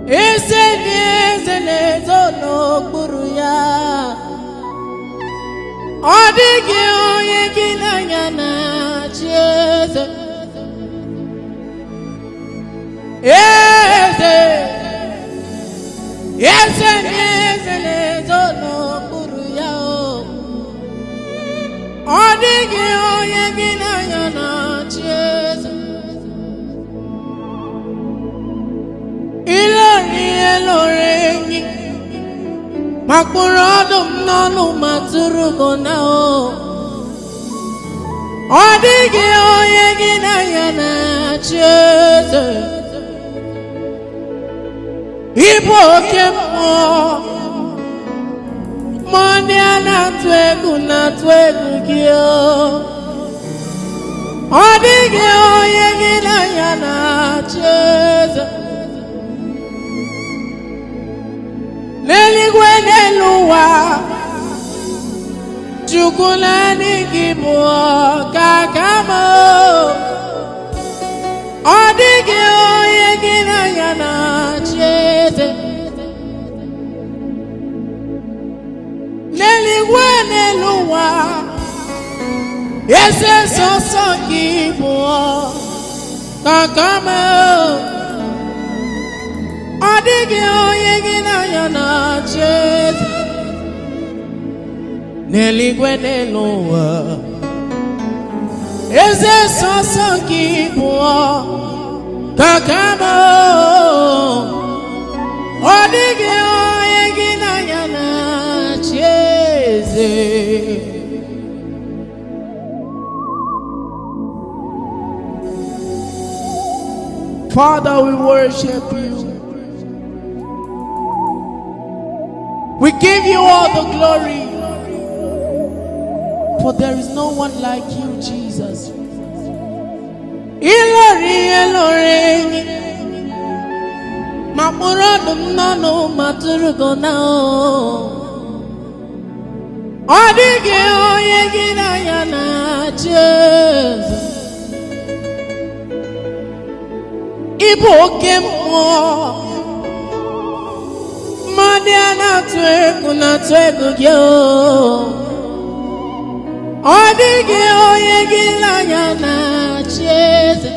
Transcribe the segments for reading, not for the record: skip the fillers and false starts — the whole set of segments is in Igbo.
Ezelezo n'okpuru ya. Ọ dịghị onye gị na ya na-achị eze. Ezelezo n'okpuru ya. Ọ dịghị onye gị na ya na-achị eze. Ilori makpụrụ ọdụm n'ọnụ ma tụrụ gị na ọ dịghị onye gị na ya na-achị eze. Ịbụ oke mmụọ, mmụọ ndị a na-atụ egwu gị ọ dịghị onye gị na ya na-achị eze. N'eluigwe n'elu ụwa, Chukwu naanị gị bụ ọkaka. Ọ dịghị onye gị na ya na-achị eze. N'eluigwe n'elu ụwa, eze sọsọ gị bụ ọkaka. Ọ dịghị onye gị na ya na-achị eze. N'eluigwe n'elu ụwa, eze sọsọ gị bụ ọkaka. Ọ dịghị onye gị na ya na-achị eze. Father, we worship you. We give you all the glory, for there is no one like you, Jesus. Ilori makmuradum nanu maturugo na ọ dịghị onye gị na ya na-achị eze. Ịbụ oke mmụọ, mmadụ a na-atụ egwu gị ọ dịghị onye gị na ya na-achị eze.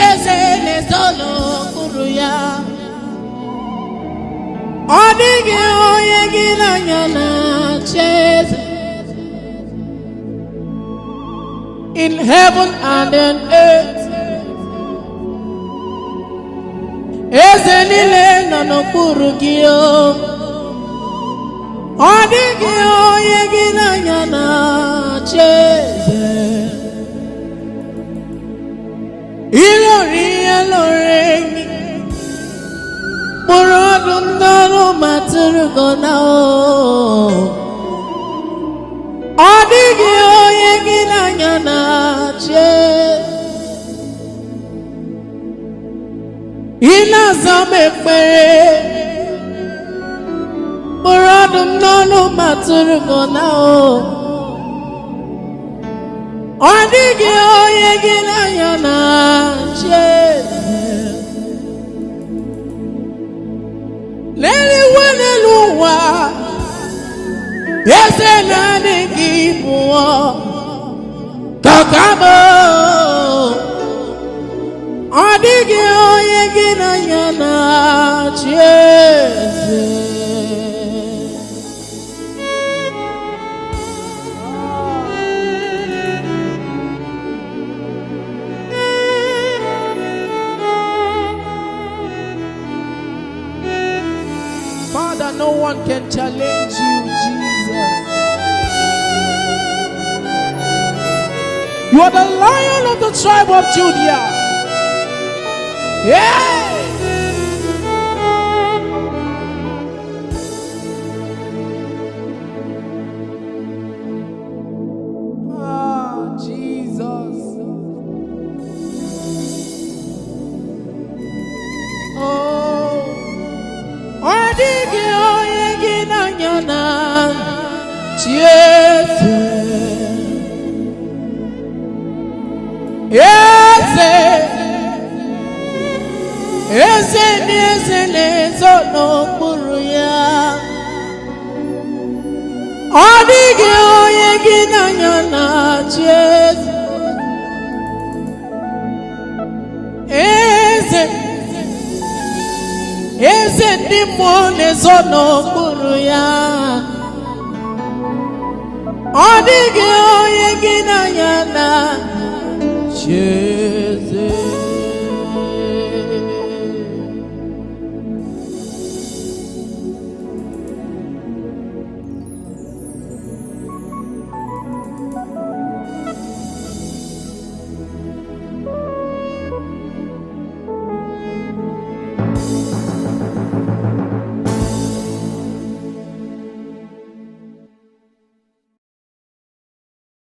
Eze n'ezo n'okpuru ya. Ọ dịghị onye gị na ya na-achị eze. In heaven and in earth, eze niile nọ n'okpuru gị. Ọ dịghị onye gị na ya na-achị eze. Ilori mkpụrụ ọdụm n'ọnụ ma tụrụ gị na ọ dịghị onye gị na ya na-achị eze. Ị na-aza m ekpere, mkpụrụ ọdụm n'ọnụ ma tụrụ gị na ọ dịghị onye gị na ya na-achị eze. N'eluigwe n'elu ụwa, eze naanị gị bụ ọkaka. Ọ dịghị onye gị na ya na-achị eze. Father, no one can challenge you, Jesus. You are the Lion of the tribe of Judah. Yeah. Jesus. Oh, I dig you, na-ezo n'okpuru ya. Ọ dịghị onye gị n'anya na-achị eze. Eze, eze ndị mmụọ na-ezo n'okpuru ya. Ọ dịghị